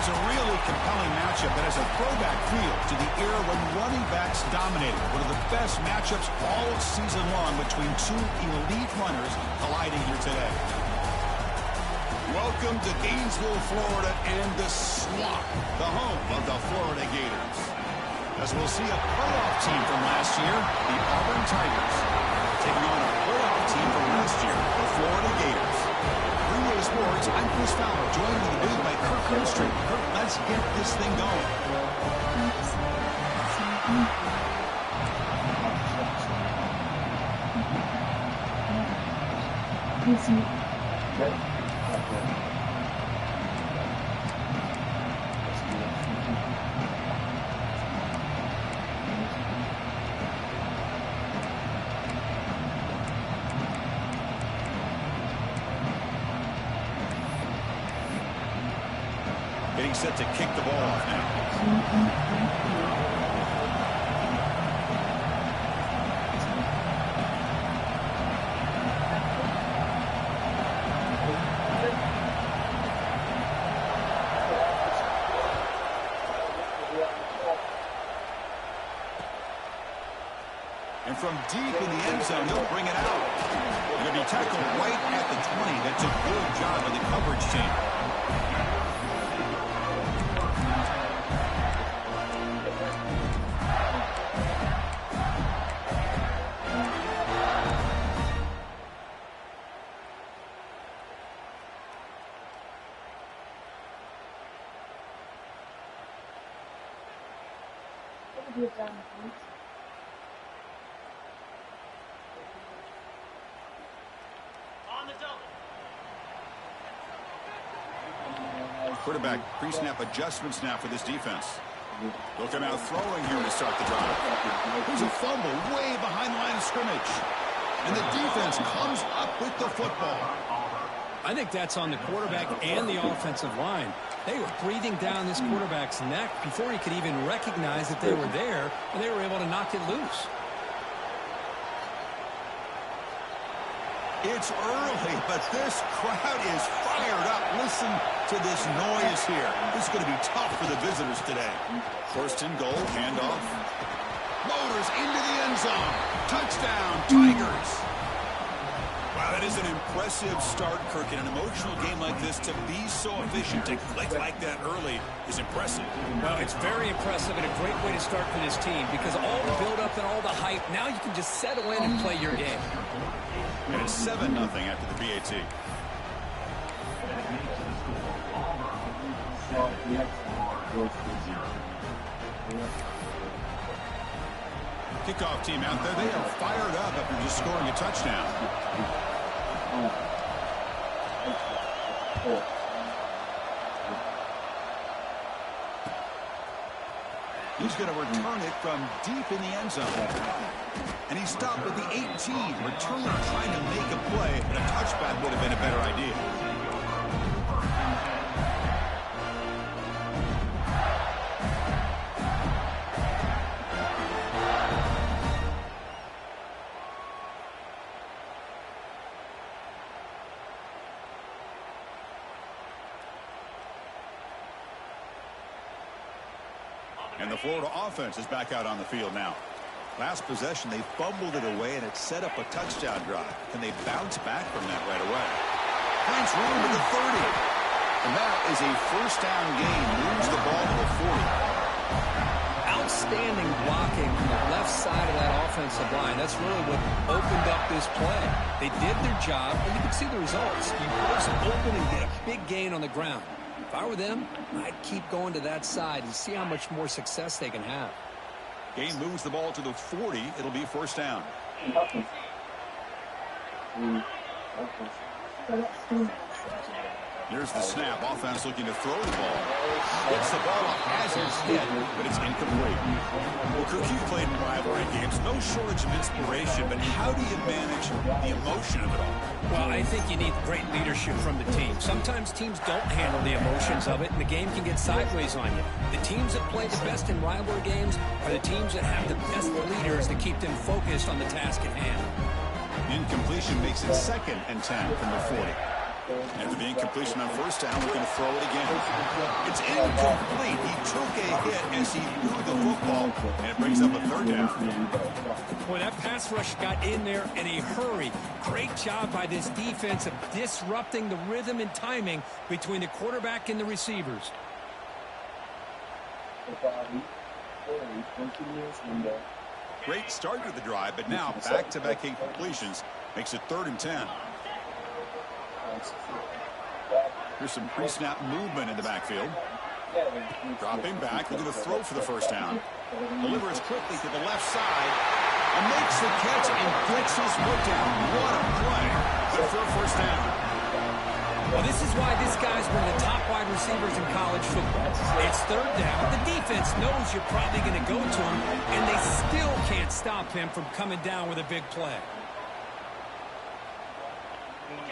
It's a really compelling matchup that has a throwback feel to the era when running backs dominated. One of the best matchups all season long between two elite runners colliding here today. Welcome to Gainesville, Florida, and the swamp, the home of the Florida Gators. As we'll see a playoff team from last year, the Auburn Tigers, taking on a playoff team from last year, the Florida Gators. Freeway Sports, I'm Chris Fowler, joined in the booth by Kirk Hillstreet. Kirk, let's get this thing going. Getting set to kick the ball off now. And from deep in the end zone, he'll bring it out. Going to be tackled right at the 20. That's a good job of the coverage team. Quarterback pre-snap adjustments now for this defense. They'll come out throwing here to start the drive. There's a fumble way behind the line of scrimmage. And the defense comes up with the football. I think that's on the quarterback and the offensive line. They were breathing down this quarterback's neck before he could even recognize that they were there, and they were able to knock it loose. It's early, but this crowd is fired up. Listen to this noise here. This is going to be tough for the visitors today. First and goal, handoff. Motors into the end zone. Touchdown, Tigers. Wow, that is an impressive start, Kirk. In an emotional game like this, to be so efficient, to click like that early is impressive. Well, it's very impressive and a great way to start for this team because all the build-up and all the hype, now you can just settle in and play your game. And it's 7-0 after the PAT. Kickoff team out there. They are fired up after just scoring a touchdown. He's going to return it from deep in the end zone. And he stopped at the 18. Returner trying to make a play, but a touchback would have been a better idea. And the Florida offense is back out on the field now. Last possession, they fumbled it away, and it set up a touchdown drive. Can they bounce back from that right away? Finds room to the 30. And that is a first down gain. Moves the ball to the 40. Outstanding blocking from the left side of that offensive line. That's really what opened up this play. They did their job, and you can see the results. You burst open and get a big gain on the ground. If I were them, I'd keep going to that side and see how much more success they can have. Gain moves the ball to the 40. It'll be first down. Here's the snap. Offense looking to throw the ball. Gets the ball up as it's hit, but it's incomplete. Well, Kirk, you've played in rivalry games. No shortage of inspiration, but how do you manage the emotion of it all? Well, I think you need great leadership from the team. Sometimes teams don't handle the emotions of it, and the game can get sideways on you. The teams that play the best in rivalry games are the teams that have the best leaders that keep them focused on the task at hand. Incompletion makes it 2nd and 10 from the 40. After the incompletion on first down, we're going to throw it again. It's incomplete. He took a hit as he threw the football, and it brings up a third down. Boy, that pass rush got in there in a hurry. Great job by this defense of disrupting the rhythm and timing between the quarterback and the receivers. Great start to the drive, but now back-to-back incompletions makes it 3rd and 10. Here's some pre-snap movement in the backfield. Dropping back, looking to throw for the first down. Delivers quickly to the left side and makes the catch and gets his foot down. What a play. Good for a first down. Well, this is why this guy's one of the top wide receivers in college football. It's 3rd down. The defense knows you're probably going to go to him, and they still can't stop him from coming down with a big play.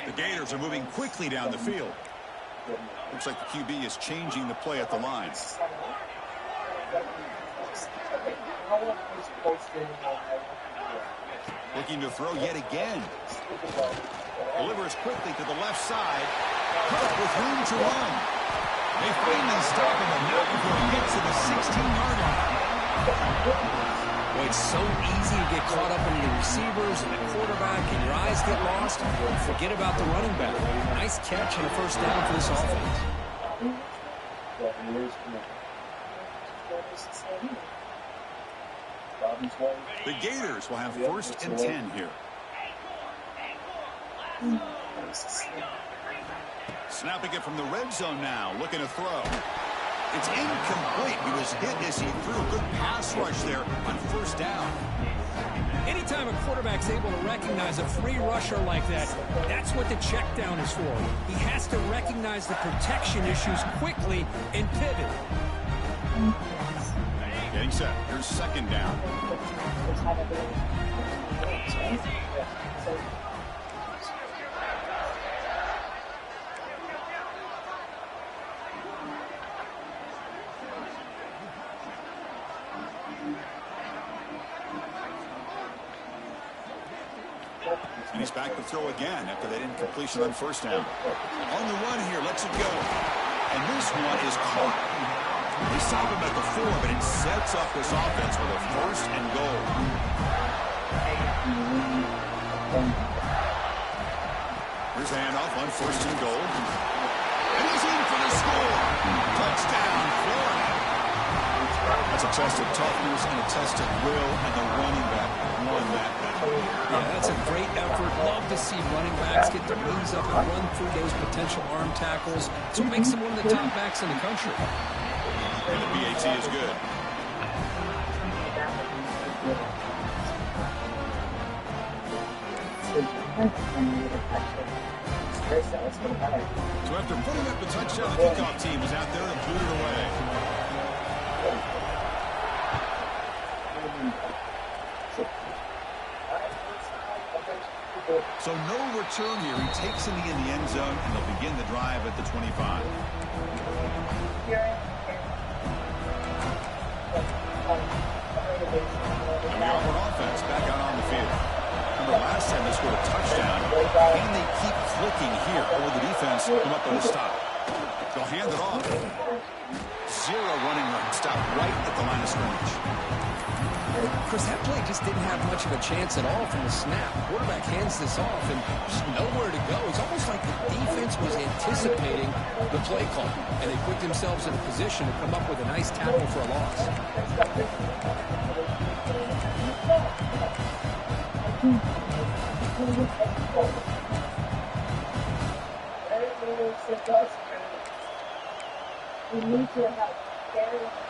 The Gators are moving quickly down the field. Looks like the QB is changing the play at the line. Looking to throw yet again. Delivers quickly to the left side. Cook with room to run. They finally stop him, and now before he gets to the 16-yard line. Boy, it's so easy to get caught up in the receivers and the quarterback, and your eyes get lost. Forget about the running back. Nice catch and a first down for this offense. The Gators will have 1st and 10 here. Snapping it from the red zone now, looking to throw. It's incomplete. He was hit as he threw a good pass rush there on first down. Anytime a quarterback's able to recognize a free rusher like that, that's what the check down is for. He has to recognize the protection issues quickly and pivot. Getting set. Here's 2nd down. And he's back to throw again after that incompletion on first down. On the run here, lets it go. And this one is caught. They stop him at the 4, but it sets up this offense with a 1st and goal. Here's a handoff on 1st and goal. And he's in for the score. Touchdown, Florida. That's a test of toughness and a test of will, and the running back won that battle. Yeah, that's a great effort. Love to see running backs get their knees up and run through those potential arm tackles. So it makes him one of the top backs in the country. And the BAT is good. So after putting up the touchdown, the kickoff team was out there and blew it away. So no return here. He takes it in the end zone, and they'll begin the drive at the 25. And the Auburn offense back out on the field. Remember last time they scored a touchdown, and they keep clicking here. Or the defense come up with a stop. They'll hand it off. 0 running run. Stop right at the line of scrimmage. Chris, that play just didn't have much of a chance at all from the snap. Quarterback hands this off and just nowhere to go. It's almost like the defense was anticipating the play call, and they put themselves in a position to come up with a nice tackle for a loss.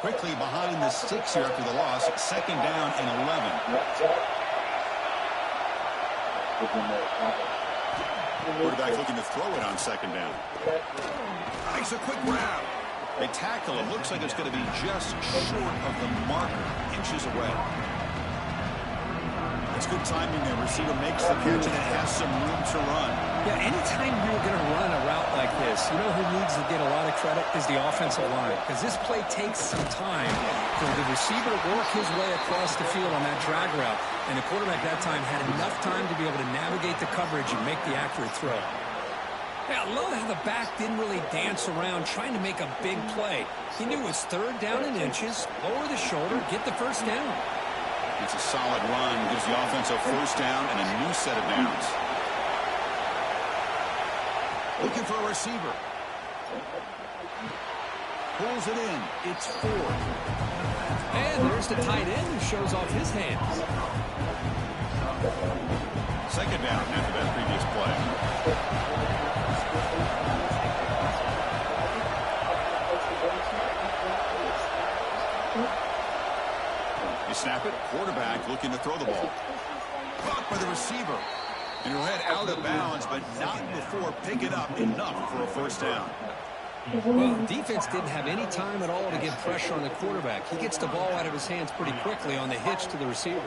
Quickly behind the sticks here after the loss. 2nd down and 11. Quarterback looking to throw it on 2nd down. Makes a quick grab. They tackle him. Looks like it's going to be just short of the marker. Inches away. It's good timing there. Receiver makes the catch and it has some room to run. Yeah, anytime you're going to run a route like this, you know who needs to get a lot of credit is the offensive line. Because this play takes some time for the receiver to work his way across the field on that drag route. And the quarterback that time had enough time to be able to navigate the coverage and make the accurate throw. Yeah, I love how the back didn't really dance around trying to make a big play. He knew it's third down in inches, lower the shoulder, get the first down. It's a solid run, gives the offense a first down and a new set of downs. Looking for a receiver. Pulls it in. It's fourth. And there's the tight end who shows off his hands. Second down after that previous play. You snap it. Quarterback looking to throw the ball. Caught by the receiver. And he'll head out of bounds, but not before picking up enough for a first down. Well, defense didn't have any time at all to get pressure on the quarterback. He gets the ball out of his hands pretty quickly on the hitch to the receiver.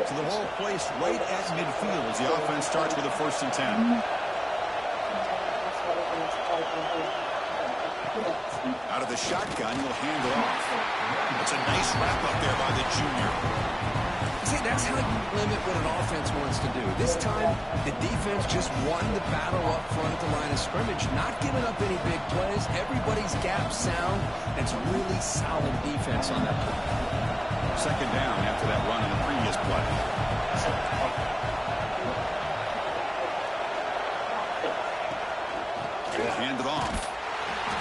So the ball placed right at midfield as the offense starts with a 1st and 10. Out of the shotgun, he'll hand it off. It's a nice wrap up there by the junior. See, that's how you limit what an offense wants to do. This time, the defense just won the battle up front at the line of scrimmage, not giving up any big plays. Everybody's gap sound. It's really solid defense on that play. Second down after that run on the previous play. They'll hand it off.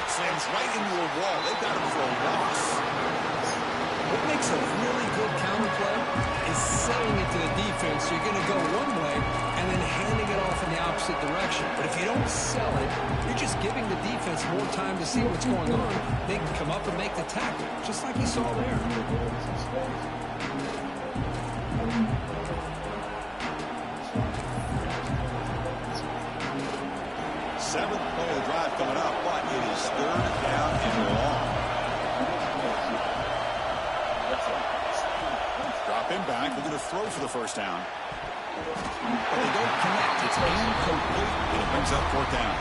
Slams right into a wall. They've got him for a loss. What makes a really good counter play is selling it to the defense. So you're going to go one way and then handing it off in the opposite direction. But if you don't sell it, you're just giving the defense more time to see what's going on. They can come up and make the tackle, just like you saw there. Seventh play of the drive coming up, but it is third down and long. Drop him back. Looking to throw for the first down. But they don't connect. It's incomplete, and it brings up fourth down.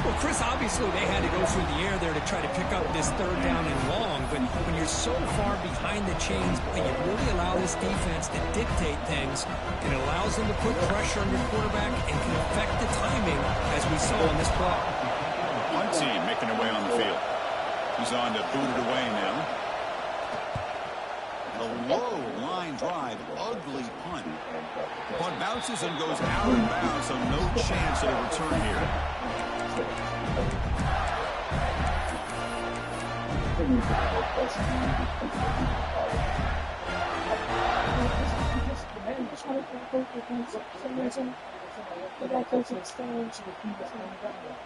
Well, Chris, obviously they had to go through the air there to try to pick up this third down and long, but when you're so far behind the chains, you really allow this defense to dictate things. It allows them to put pressure on your quarterback and can affect the timing, as we saw on this play. Punt team making their way on the field. He's on to boot it away now. A low line drive, ugly punt. Punt bounces and goes out of bounds, so no chance at a return here.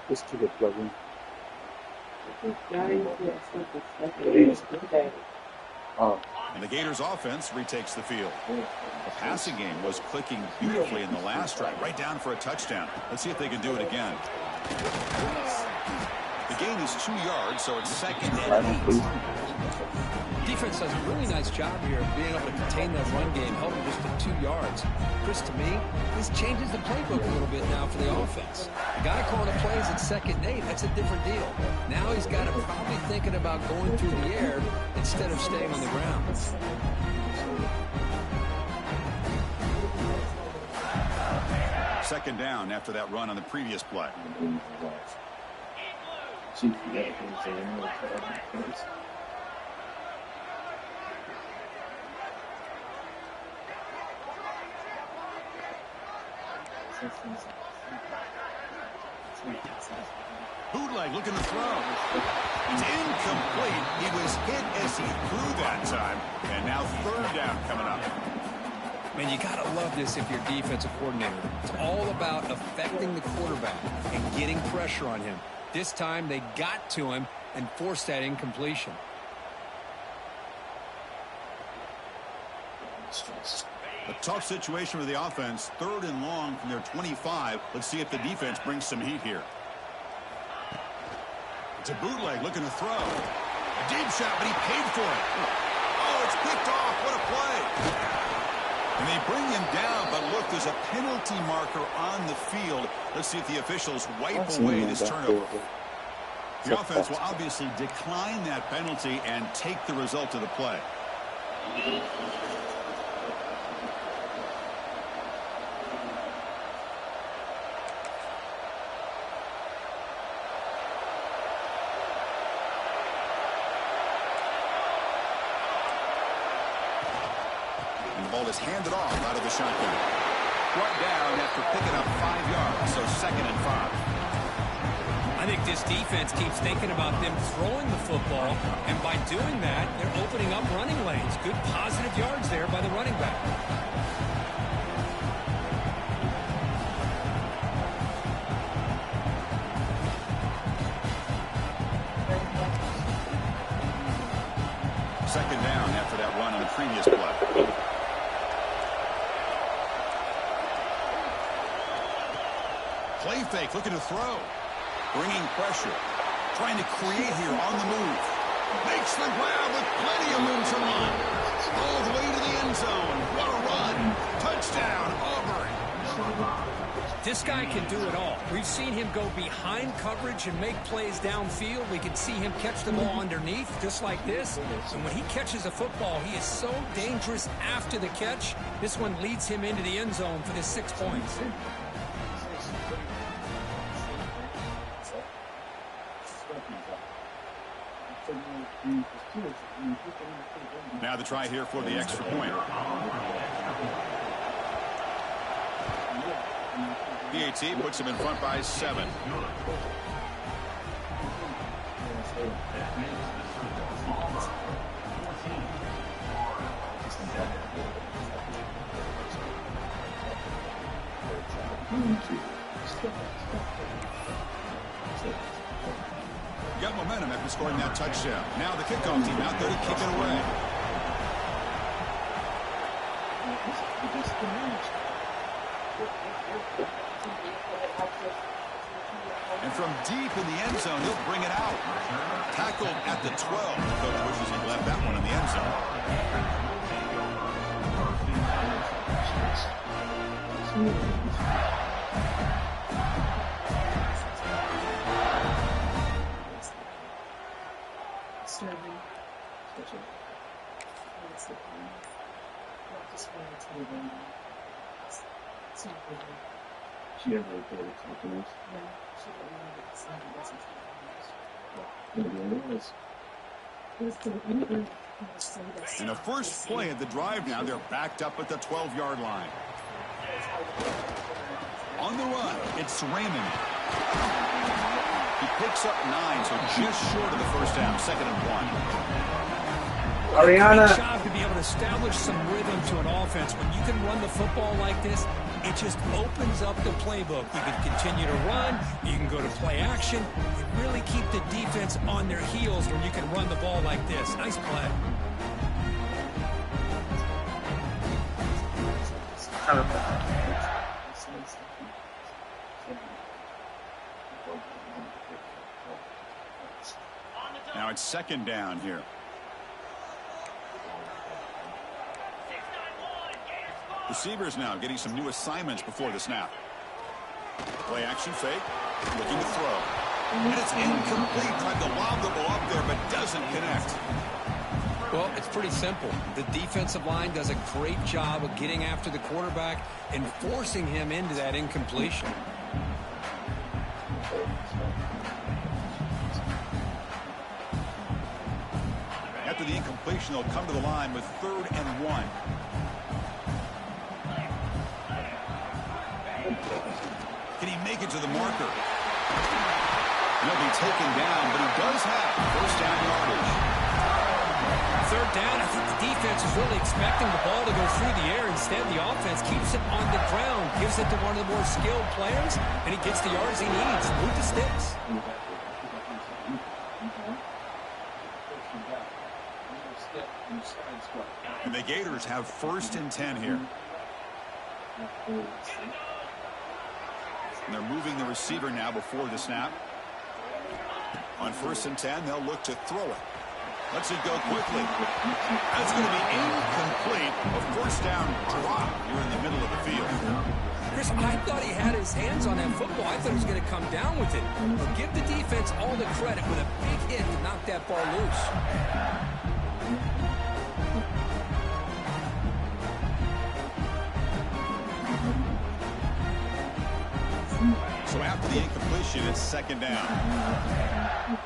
Just to the plugin. Oh. And the Gators offense retakes the field. The passing game was clicking beautifully in the last drive, right down for a touchdown. Let's see if they can do it again. The gain is 2 yards, so it's second and 8. Defense does a really nice job here of being able to contain that run game, held it just to 2 yards. Chris, to me, this changes the playbook a little bit now for the offense. The guy calling the plays at second and 8, that's a different deal. Now he's got to probably thinking about going through the air instead of staying on the ground. Second down after that run on the previous play. Bootleg looking to throw. It's incomplete. He was hit as he threw that time. And now third down coming up. Man, you got to love this if you're a defensive coordinator. It's all about affecting the quarterback and getting pressure on him. This time they got to him and forced that incompletion. A tough situation for the offense. Third and long from their 25. Let's see if the defense brings some heat here. It's a bootleg looking to throw. A deep shot, but he paid for it. Oh, it's picked off. What a play. And they bring him down, but look, there's a penalty marker on the field. Let's see if the officials wipe away this turnover. The offense will obviously decline that penalty and take the result of the play. ball is handed off out of the shotgun. Brought down after picking up 5 yards, so 2nd and 5. I think this defense keeps thinking about them throwing the football, and by doing that, they're opening up running lanes. Good positive yards there by the running back. Second down after that run on the previous play. Play fake, looking to throw. Bringing pressure. Trying to create here on the move. Makes the grab with plenty of room to run. All the way to the end zone. What a run. Touchdown, Auburn. This guy can do it all. We've seen him go behind coverage and make plays downfield. We can see him catch the ball underneath, just like this. And when he catches a football, he is so dangerous after the catch. This one leads him into the end zone for the 6 points. Now the try here for the extra point. PAT puts him in front by 7. Got momentum after scoring that touchdown. Now the kickoff team out there to kick it away. And from deep in the end zone, he'll bring it out. Tackled at the 12. Coach wishes he left that one in the end She ever recorded compliments? Yeah, she And the first play of the drive now, they're backed up at the 12-yard line. On the run, it's Raymond. He picks up 9, so just short of the first down, 2nd and 1. Ariana. Great job to be able to establish some rhythm to an offense. When you can run the football like this, it just opens up the playbook. You can continue to run. You can go to play action. You really keep the defense on their heels when you can run the ball like this. Nice play. Now it's 2nd down here. Receivers now getting some new assignments before the snap. Play action fake. Looking to throw. And it's incomplete. Tried to lob the ball up there, but doesn't connect. Well, it's pretty simple. The defensive line does a great job of getting after the quarterback and forcing him into that incompletion. After the incompletion, they'll come to the line with 3rd and 1. Can he make it to the marker? He'll be taken down, but he does have 1st down yardage. 3rd down, I think the defense is really expecting the ball to go through the air. Instead, the offense keeps it on the ground, gives it to one of the more skilled players, and he gets the yards he needs. Move the sticks. And the Gators have 1st and 10 here. And they're moving the receiver now before the snap. On 1st and 10, they'll look to throw it. Lets it go quickly. That's going to be incomplete. A 1st down drop here in the middle of the field. Chris, I thought he had his hands on that football. I thought he was going to come down with it. But give the defense all the credit with a big hit to knock that ball loose. So after the incompletion, it's 2nd down.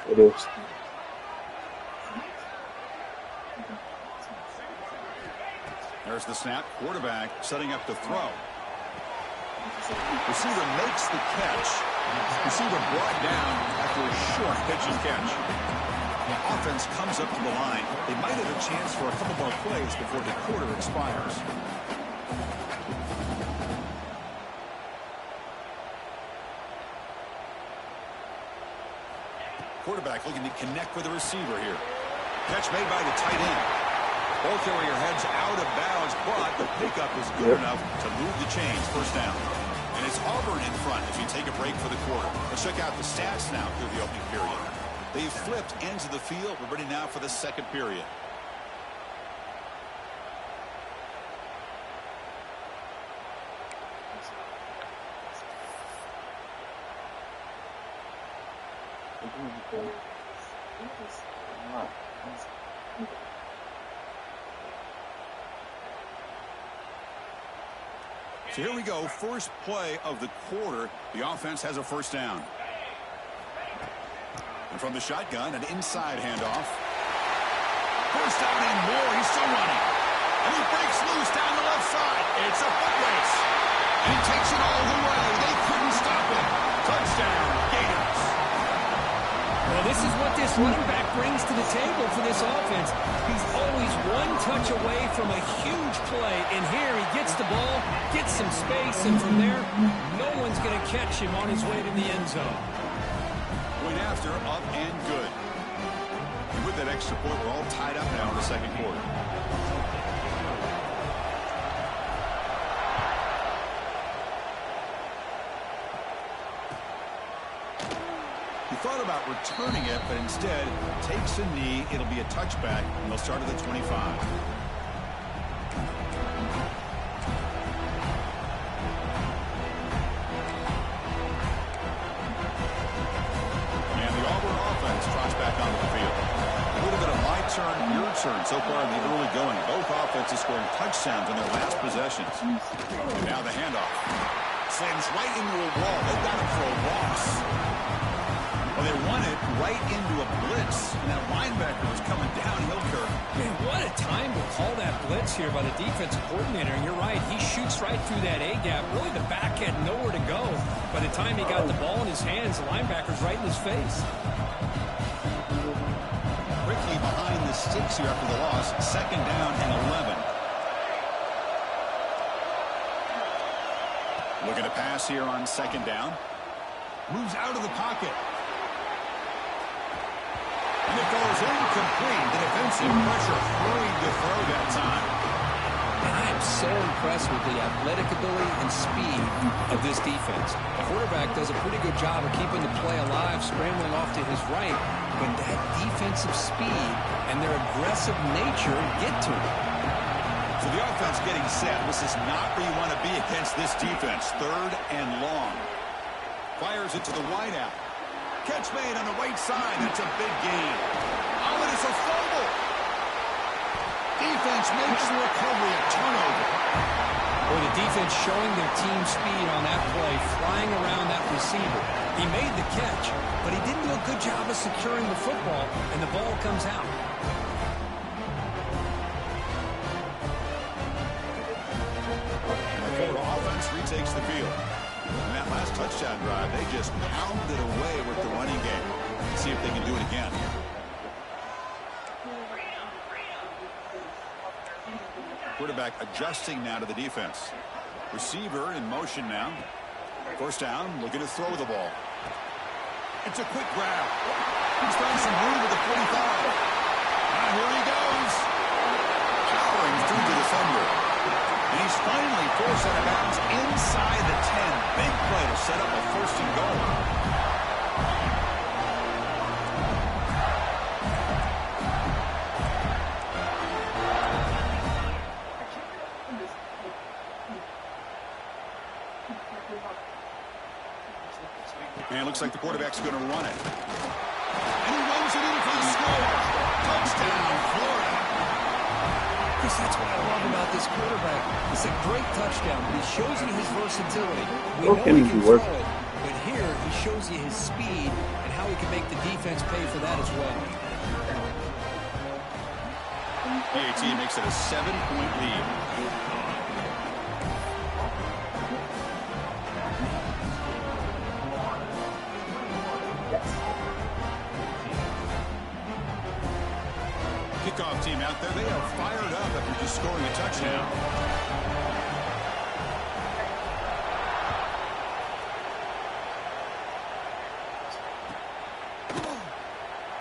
It is. There's the snap. Quarterback setting up the throw. Receiver makes the catch. Receiver brought down after a short pitcher's catch. The offense comes up to the line. They might have a chance for a couple more plays before the quarter expires. Quarterback looking to connect with the receiver here. Catch made by the tight end. Ball carrier heads out of bounds, but the pickup is good enough to move the chains. First down. And it's Auburn in front as we take a break for the quarter. Let's check out the stats now through the opening period. They've flipped ends of the field. We're ready now for the second period. So here we go. First play of the quarter. The offense has a first down. And from the shotgun, an inside handoff. First down and more. He's still running. And he breaks loose down the left side. It's a foot race. And he takes it all the way. They couldn't stop him. Touchdown, Gators. Well, this is what this running back brings to the table for this offense. He's always one touch away from a huge play. And here he gets the ball, gets some space, and from there, no one's going to catch him on his way to the end zone. Point after, up and good. And with that extra point, we're all tied up now in the second quarter. He thought about returning it, but instead takes a knee. It'll be a touchback, and they'll start at the 25. And the Auburn offense trots back onto the field. A little bit of my turn, your turn so far in the early going. Both offenses scoring touchdowns in their last possessions. And now the handoff. Slams right into a wall. They've got him for a loss. Well, they won it right into a blitz, and that linebacker was coming downhill curve. Man, what a time to call that blitz here by the defensive coordinator. And you're right, he shoots right through that A-gap. Really, the back had nowhere to go. By the time he got the ball in his hands, the linebacker's right in his face. Ricky behind the sticks here after the loss. Second down and 11. Looking to pass here on second down. Moves out of the pocket. And it goes incomplete. The defensive pressure hurried to throw that time. And I am so impressed with the athletic ability and speed of this defense. The quarterback does a pretty good job of keeping the play alive, scrambling off to his right. But that defensive speed and their aggressive nature get to him. So the offense getting set. This is not where you want to be against this defense. Third and long. Fires it to the wideout. Catch made on the right side. That's a big gain. Oh, it is a fumble. Defense makes the recovery, a turnover. Boy, the defense showing their team speed on that play, flying around that receiver. He made the catch, but he didn't do a good job of securing the football, and the ball comes out. The Florida offense retakes the field. In that last touchdown drive, they just pounded away with the running game. Let's see if they can do it again. Quarterback adjusting now to the defense. Receiver in motion now. First down, looking to throw the ball. It's a quick grab. He's found some room with the 45. And here he goes. Powering through the defender. And he's finally forced out of bounds inside the 10. Big play to set up a first and goal. And it looks like the quarterback's going to run it. And he runs it in for the score. Touchdown, Florida. Chris, that's what I love about this quarterback. It's a great touchdown, but he shows you his versatility. We know he can throw it, but here he shows you his speed and how he can make the defense pay for that as well. PAT makes it a 7-point lead. out there. They are fired up after just scoring a touchdown.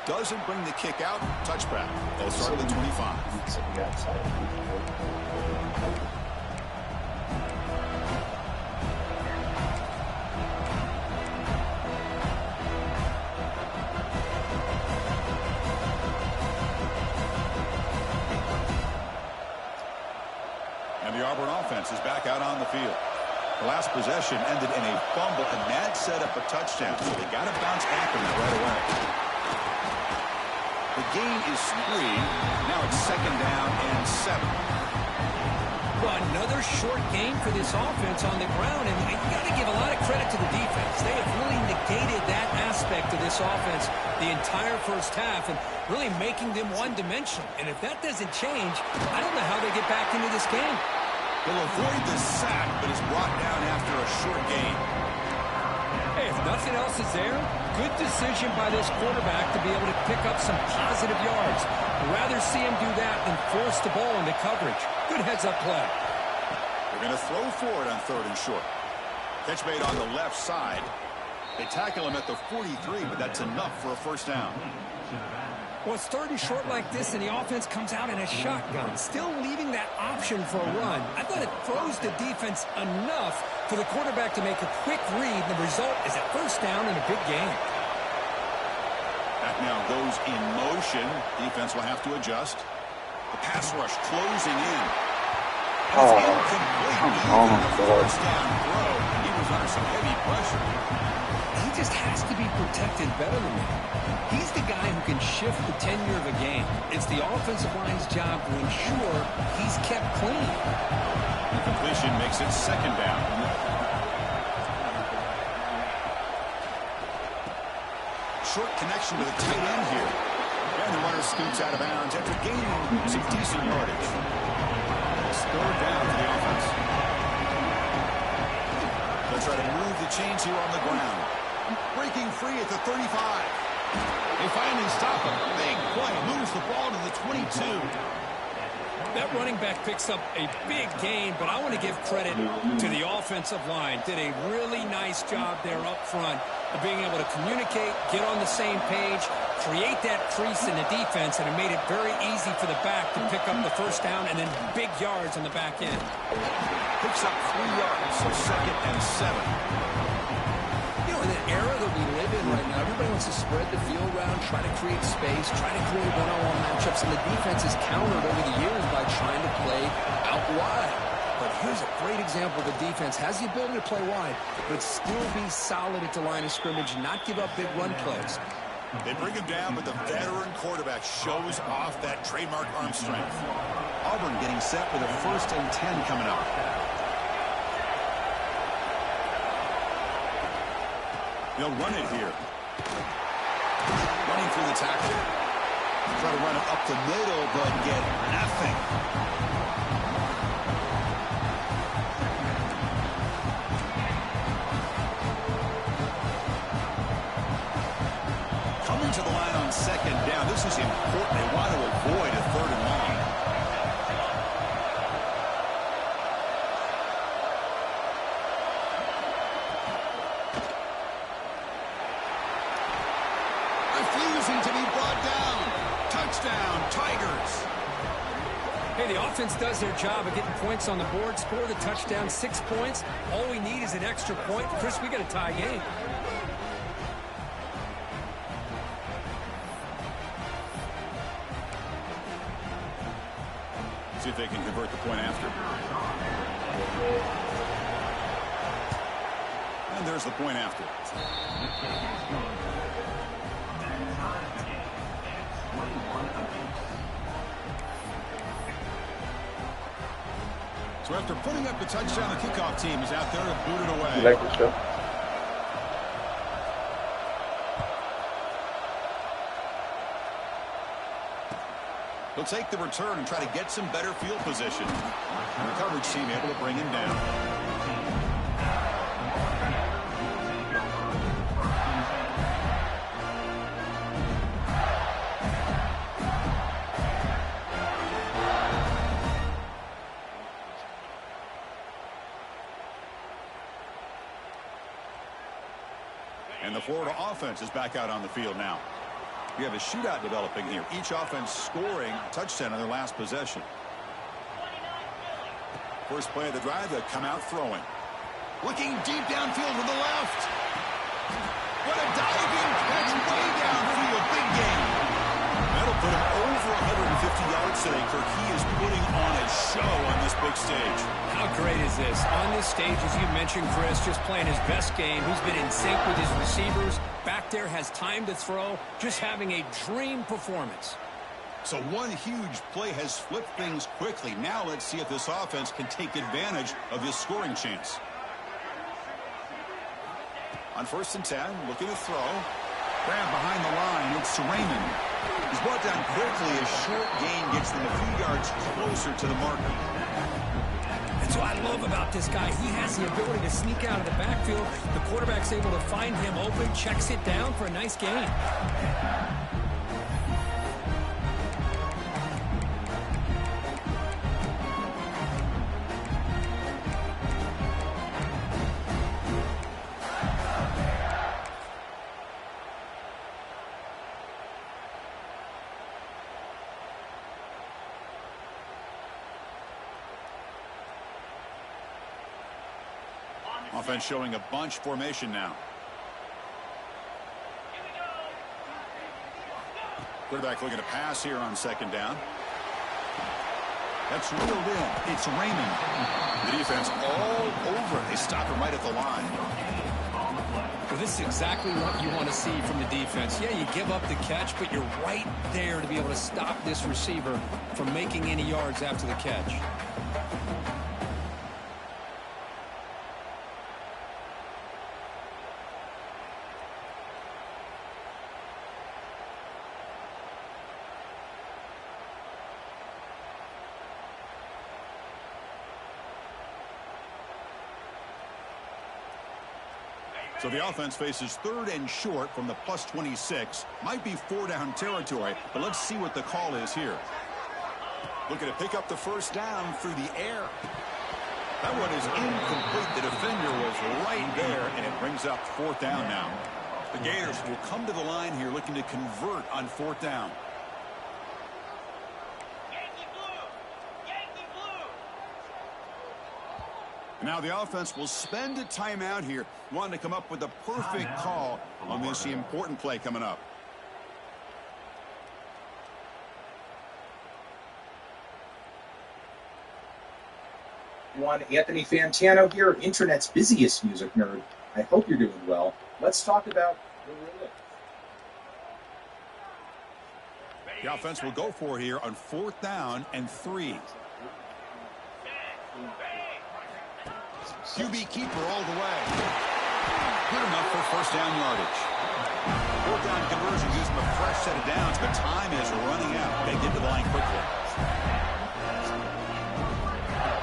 Doesn't bring the kick out. Touchback. They'll start at the 25. And the Auburn offense is back out on the field. The last possession ended in a fumble, and that set up a touchdown, so they got to bounce back from that right away. The gain is 3. Now it's 2nd down and 7. Well, another short game for this offense on the ground, and you got to give a lot of credit to the defense. They have really negated that aspect of this offense the entire first half and really making them one-dimensional. And if that doesn't change, I don't know how they get back into this game. They'll avoid the sack, but is brought down after a short gain. Hey, if nothing else is there, good decision by this quarterback to be able to pick up some positive yards. I'd rather see him do that than force the ball into coverage. Good heads-up play. They're going to throw forward on 3rd and short. Catch made on the left side. They tackle him at the 43, but that's enough for a first down. Well, it's 3rd and short like this, and the offense comes out in a shotgun, still leaving that option for a run. I thought it throws the defense enough for the quarterback to make a quick read. The result is a first down and a big gain. That now goes in motion. Defense will have to adjust. The pass rush closing in. And it's incomplete. Oh my God. First down throw. He was under some heavy pressure. He just has to be protected better than that. He's the guy who can shift the tenure of a game. It's the offensive line's job to ensure he's kept clean. The completion makes it 2nd down. Short connection to the tight end here. And the runner scoots out of bounds after gaining some decent yardage. It's 3rd down for the offense. They'll try to move the chains here on the ground. Breaking free at the 35. They finally stop him. Big play. Moves the ball to the 22. That running back picks up a big gain, but I want to give credit to the offensive line. Did a really nice job there up front of being able to communicate, get on the same page, create that crease in the defense, and it made it very easy for the back to pick up the first down and then big yards on the back end. Picks up 3 yards, so 2nd and 7. In the era that we live in right now, everybody wants to spread the field around, try to create space, try to create one-on-one matchups, and the defense is countered over the years by trying to play out wide. But here's a great example. The defense has the ability to play wide, but still be solid at the line of scrimmage and not give up big run plays. They bring him down, but the veteran quarterback shows off that trademark arm strength. Auburn getting set with a 1st and 10 coming up. They'll run it here. Running through the tackle. Try to run it up the middle, but get nothing. Coming to the line on 2nd down. This is important. They want to avoid a 3rd and long. Refusing to be brought down. Touchdown, Tigers. Hey, the offense does their job of getting points on the board, score the touchdown, 6 points. All we need is an extra point. Chris, we got a tie game. See if they can convert the point after. And there's the point after. So after putting up the touchdown, the kickoff team is out there to boot it away. You like this show? He'll take the return and try to get some better field position. And the coverage team able to bring him down. And the Florida offense is back out on the field now. We have a shootout developing here. Each offense scoring a touchdown on their last possession. First play of the drive, they come out throwing. Looking deep downfield to the left. What a diving catch way downfield. Big game. That'll put him over 150 yards today, Kirk. He is putting on a show on this big stage. How great is this? On this stage, as you mentioned, Chris, just playing his best game. He's been in sync with his receivers. Back there, has time to throw. Just having a dream performance. So one huge play has flipped things quickly. Now let's see if this offense can take advantage of this scoring chance. On 1st and 10, looking to throw. Grab behind the line. It's Raymond. He's brought down quickly. A short gain gets them a few yards closer to the marker. That's what I love about this guy. He has the ability to sneak out of the backfield. The quarterback's able to find him open, checks it down for a nice gain. Offense showing a bunch formation now. Quarterback looking to pass here on 2nd down. That's reeled in. It's Raymond. The defense all over it. They stop him right at the line. Well, this is exactly what you want to see from the defense. Yeah, you give up the catch, but you're right there to be able to stop this receiver from making any yards after the catch. So the offense faces 3rd and short from the +26. Might be 4-down territory, but let's see what the call is here. Looking to pick up the 1st down through the air. That one is incomplete. The defender was right there, and it brings up 4th down now. The Gators will come to the line here looking to convert on 4th down. Now the offense will spend a timeout here, wanting to come up with the perfect call on this important play coming up. Anthony Fantano here, Internet's busiest music nerd. I hope you're doing well. Let's talk about the relief. The offense will go for here on 4th down and 3. QB keeper all the way. Good enough for 1st down yardage. 4th down conversion gives them a fresh set of downs, but time is running out. They get to the line quickly.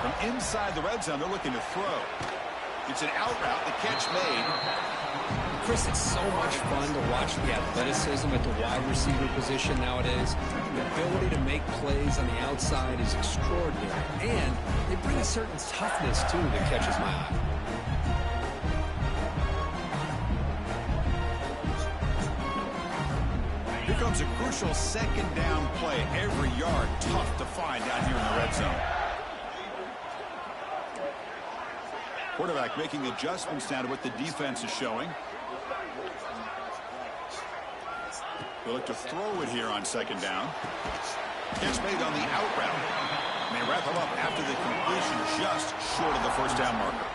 From inside the red zone, they're looking to throw. It's an out route. The catch made. Chris, it's so much fun to watch the athleticism at the wide receiver position nowadays. The ability to make plays on the outside is extraordinary. And they bring a certain toughness, too, that catches my eye. Here comes a crucial 2nd down play. Every yard tough to find down here in the red zone. Quarterback making adjustments down to what the defense is showing. They look to throw it here on 2nd down. Catch made on the out route. And they wrap him up after the completion just short of the 1st down marker.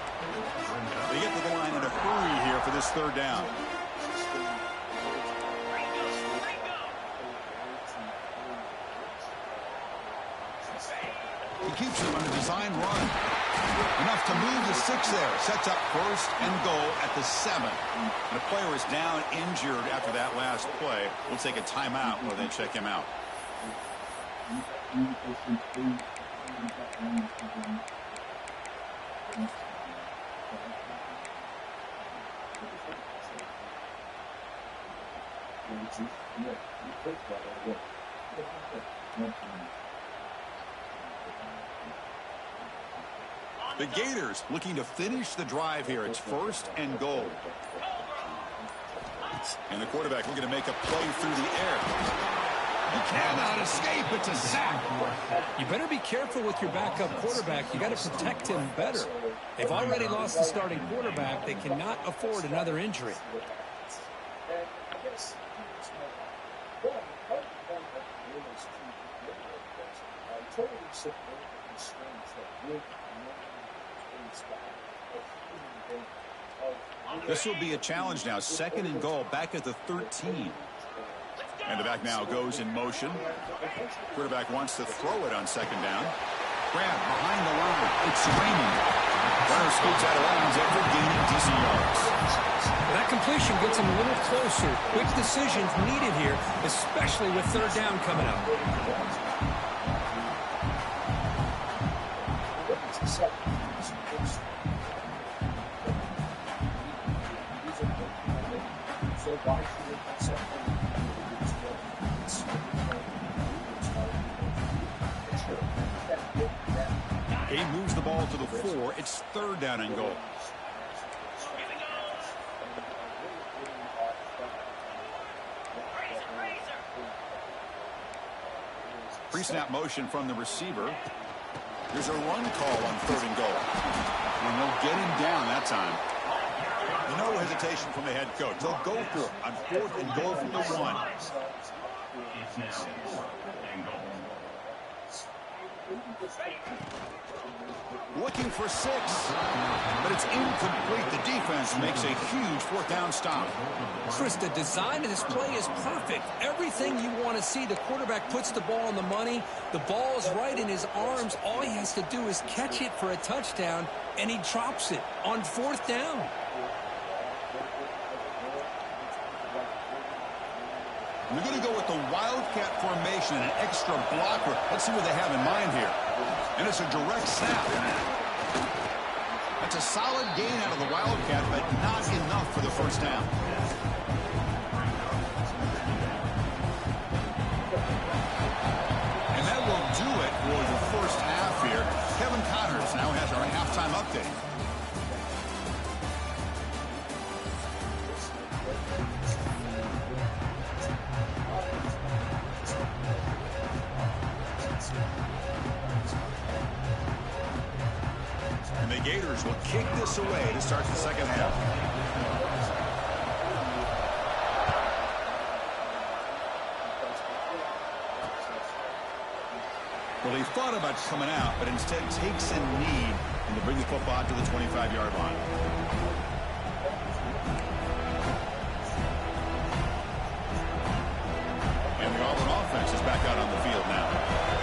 They get to the line in a hurry here for this 3rd down. He keeps him on a design run. Enough to move the 6 there. Sets up 1st and goal at the 7. And the player is down injured after that last play. We'll take a timeout while they check him out. The Gators looking to finish the drive here. It's 1st and goal. And the quarterback looking to make a play through the air. He cannot escape. It's a sack. You better be careful with your backup quarterback. You got to protect him better. They've already lost the starting quarterback. They cannot afford another injury. This will be a challenge now. 2nd and goal, back at the 13. And the back now goes in motion. Quarterback wants to throw it on 2nd down. Grab behind the line. It's raining. Runner scoots out of bounds after gaining decent yards. That completion gets him a little closer. Quick decisions needed here, especially with 3rd down coming up. He moves the ball to the 4. It's 3rd down and goal. Pre-snap motion from the receiver. There's a run call on 3rd and goal. And they'll get him down that time. No hesitation from the head coach. They'll go for it on 4th and goal from the 1. Looking for 6, but it's incomplete. The defense makes a huge 4th down stop. Chris, the design of this play is perfect. Everything you want to see. The quarterback puts the ball on the money. The ball is right in his arms. All he has to do is catch it for a touchdown, and he drops it on 4th down. We're going to go with the Wildcat formation, an extra blocker. Let's see what they have in mind here. And it's a direct snap. That's a solid gain out of the Wildcat, but not enough for the 1st down. And that will do it for the 1st half here. Kevin Connors now has our halftime update. And the Gators will kick this away to start the 2nd half. Well, he thought about coming out, but instead takes a knee and to bring the football to the 25-yard line. And the Auburn offense is back out on the field now.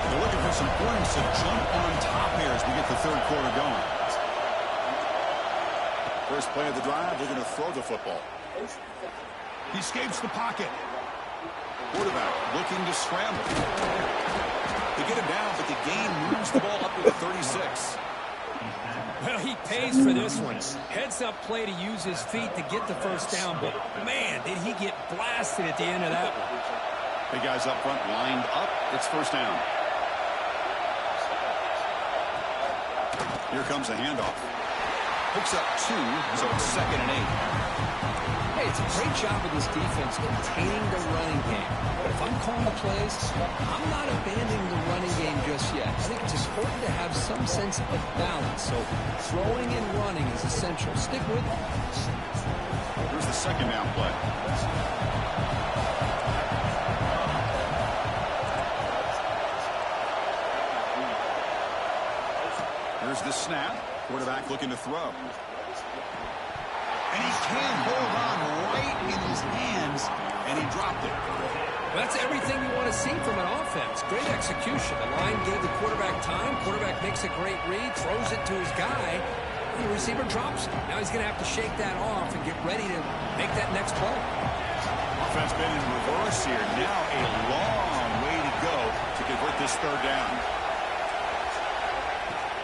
They're looking for some points to jump on top here as we get the 3rd quarter going. First play of the drive, they're going to throw the football. He escapes the pocket. Quarterback looking to scramble. They get him down, but the gain moves the ball up to the 36. Well, he pays for this one. Heads-up play to use his feet to get the 1st down, but, man, did he get blasted at the end of that one. Big guys up front lined up. It's 1st down. Here comes a handoff. Picks up 2, so it's 2nd and 8. Hey, it's a great job of this defense containing the running game. But if I'm calling the plays, I'm not abandoning the running game just yet. I think it's important to have some sense of balance. So throwing and running is essential. Stick with it. Here's the 2nd down play. Here's the snap. Quarterback looking to throw. And he can hold on right in his hands, and he dropped it. Well, that's everything you want to see from an offense. Great execution. The line gave the quarterback time. Quarterback makes a great read, throws it to his guy, and the receiver drops it. Now he's going to have to shake that off and get ready to make that next play. Offense been in reverse here. Now a long way to go to convert this 3rd down.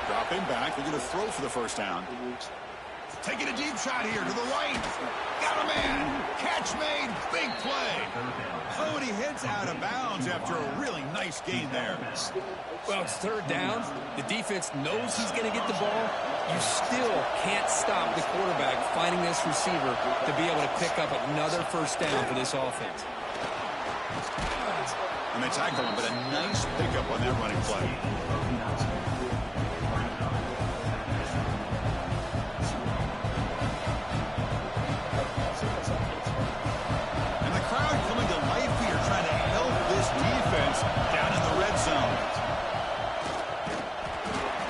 Dropping back. They're going to throw for the 1st down. Taking a deep shot here to the right. Got a man. Catch made. Big play. Oh, and he hits out of bounds after a really nice gain there. Well, it's 3rd down. The defense knows he's going to get the ball. you still can't stop the quarterback finding this receiver to be able to pick up another first down for this offense. And they tackle him, but a nice pickup on that running play. And the crowd coming to life here, trying to help this defense down in the red zone.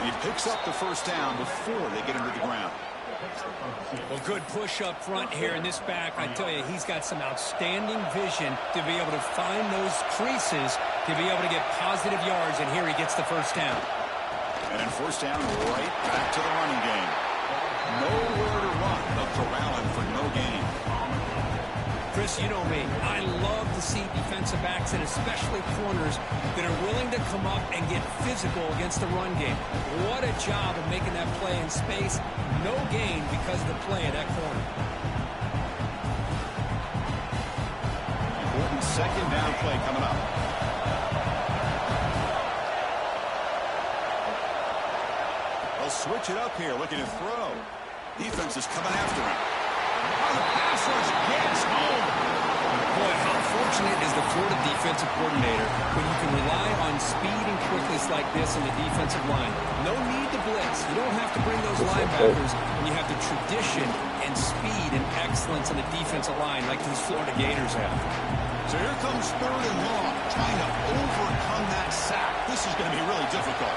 He picks up the first down before they get him to the ground. Well, good push up front here in this back. I tell you, he's got some outstanding vision to be able to find those creases to be able to get positive yards, and here he gets the first down. And then first down, right back to the running game. Nowhere to run, but corralling for no gain. Chris, you know me. I love to see defensive backs and especially corners that are willing to come up and get physical against the run game. What a job of making that play in space. No gain because of the play of that corner. Important second down play coming up. They'll switch it up here, looking to throw. Defense is coming after him. Oh, the pass rush gets home. Boy, how fortunate is the Florida defensive coordinator when you can rely on speed and quickness like this in the defensive line. No need to blitz. You don't have to bring those linebackers when you have the tradition and speed and excellence in the defensive line like these Florida Gators have. So here comes third and long, trying to overcome that sack. This is going to be really difficult.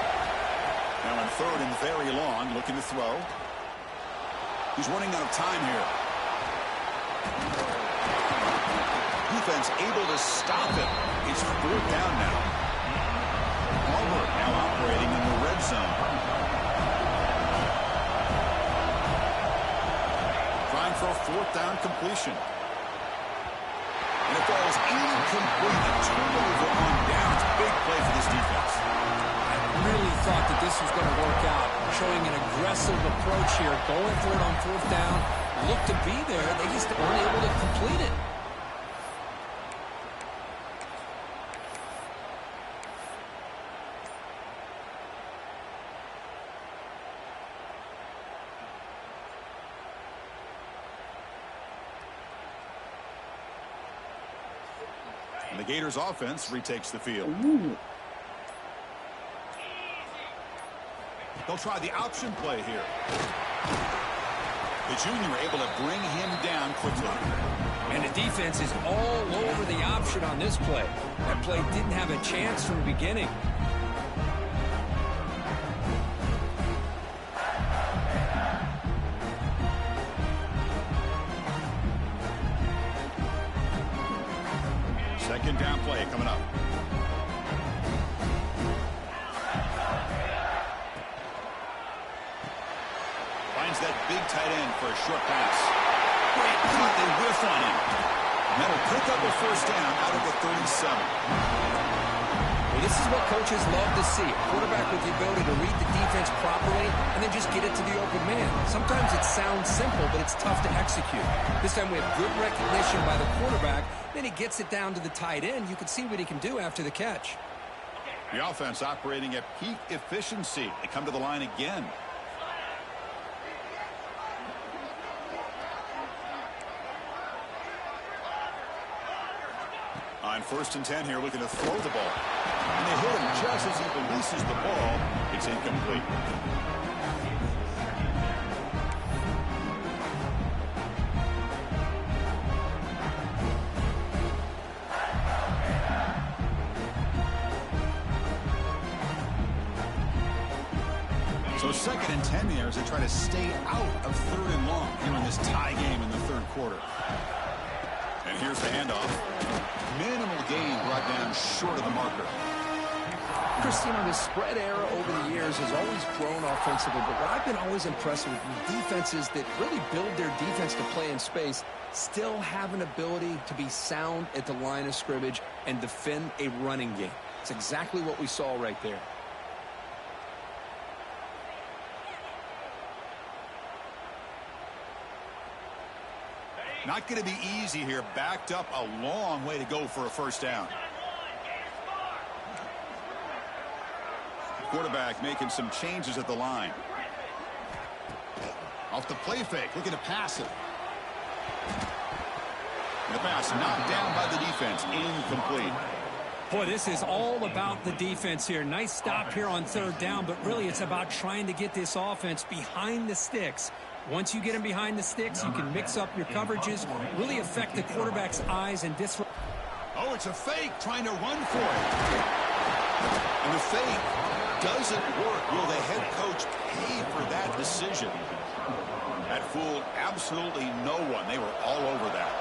Now in third and very long, looking to throw. He's running out of time here. Defense able to stop it. It's fourth down now. Palmer now operating in the red zone. Trying for a fourth down completion. And it falls incomplete. A turnover on downs. Big play for this defense. I really thought that this was going to work out, showing an aggressive approach here, going for it on fourth down. Looked to be there. They just weren't able to complete it. And the Gators offense retakes the field. They'll try the option play here. The junior able to bring him down quickly. And the defense is all over the option on this play. That play didn't have a chance from the beginning. Second down play coming up. Finds that big tight end for a short pass. Great cut, they whiff on him. And that'll pick up a first down out of the 37. Well, this is what coaches love to see. A quarterback with the ability to read the defense properly and then just get it to the open man. Sometimes it sounds simple, but it's tough to execute. This time we have good recognition by the quarterback. Then he gets it down to the tight end. You can see what he can do after the catch. The offense operating at peak efficiency. They come to the line again. On 1st and 10 here, looking to throw the ball. And they hit him just as he releases the ball. It's incomplete. So 2nd and 10 here as they try to stay out of 3rd and long here in this tie game in the 3rd quarter. And here's the handoff. Minimal gain brought down short of the marker. Christine, the spread era over the years has always grown offensively, but what I've been always impressed with defenses that really build their defense to play in space still have an ability to be sound at the line of scrimmage and defend a running game. It's exactly what we saw right there. Not going to be easy here. Backed up a long way to go for a first down. Quarterback making some changes at the line. Off the play fake, looking to pass it. And the pass knocked down by the defense, incomplete. Boy, this is all about the defense here. Nice stop here on third down, but really it's about trying to get this offense behind the sticks. Once you get them behind the sticks, you can mix up your coverages, really affect the quarterback's eyes and disrupt. Oh, it's a fake, trying to run for it. And the fake doesn't work. Will the head coach pay for that decision? That fooled absolutely no one. They were all over that.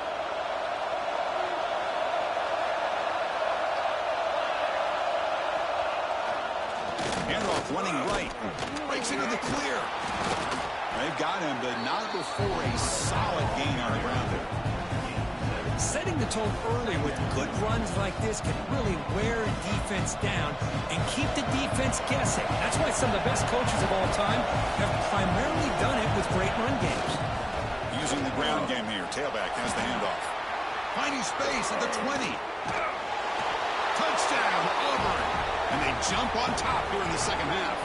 Handoff running right. Breaks into the clear. They've got him, but not before a solid gain on the ground there. Setting the tone early with good runs like this can really wear defense down and keep the defense guessing. That's why some of the best coaches of all time have primarily done it with great run games. Using the ground game here. Tailback has the handoff. Finding space at the 20. Touchdown, Auburn. And they jump on top here in the second half.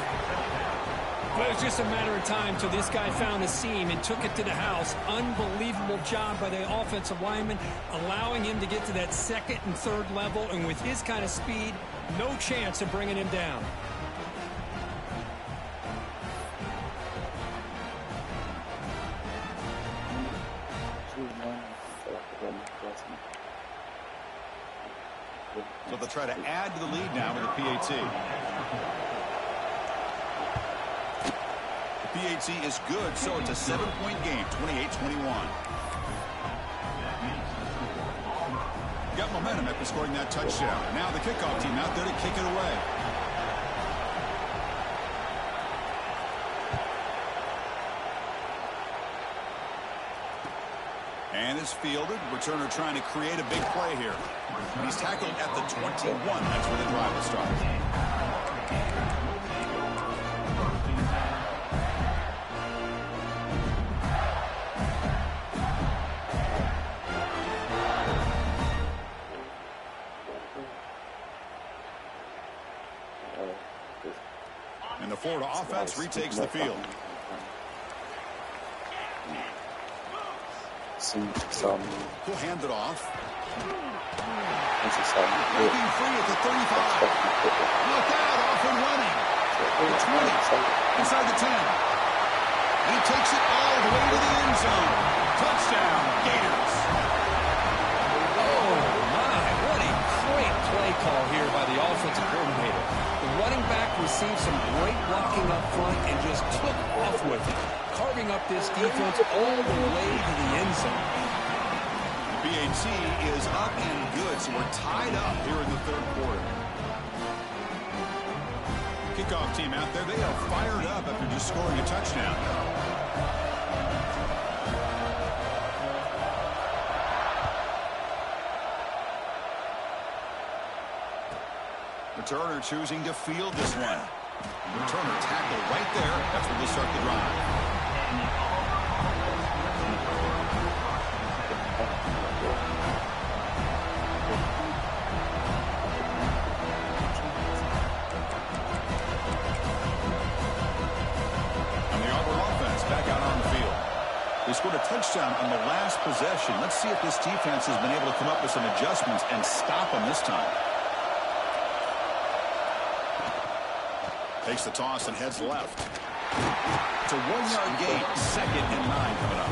Well, it was just a matter of time till this guy found a seam and took it to the house. Unbelievable job by the offensive lineman, allowing him to get to that second and third level. And with his kind of speed, no chance of bringing him down. So they'll try to add to the lead now with the PAT. The PAT is good, so it's a 7-point game, 28-21. Got momentum after scoring that touchdown. Now the kickoff team out there to kick it away. And it's fielded. Returner trying to create a big play here. He's tackled at the 21. That's where the drive will start. And the Florida offense retakes the field. He'll hand it off. Breaking free at the 35. Look out, off and running. The 20. Inside the 10. And he takes it all the way to the end zone. Touchdown, Gators. Oh, my. What a great play call here by the offensive coordinator. The running back received some great blocking up front and just took off with it, carving up this defense all the way to the end zone. The BAT is up and good, so we're tied up here in the third quarter. Kickoff team out there, they are fired up after just scoring a touchdown. Returner choosing to field this one. Returner tackle right there. That's where they start the drive. And the Auburn offense back out on the field. They scored a touchdown on the last possession. Let's see if this defense has been able to come up with some adjustments and stop them this time. Takes the toss and heads left. It's a 1-yard gain. 2nd and 9 coming up.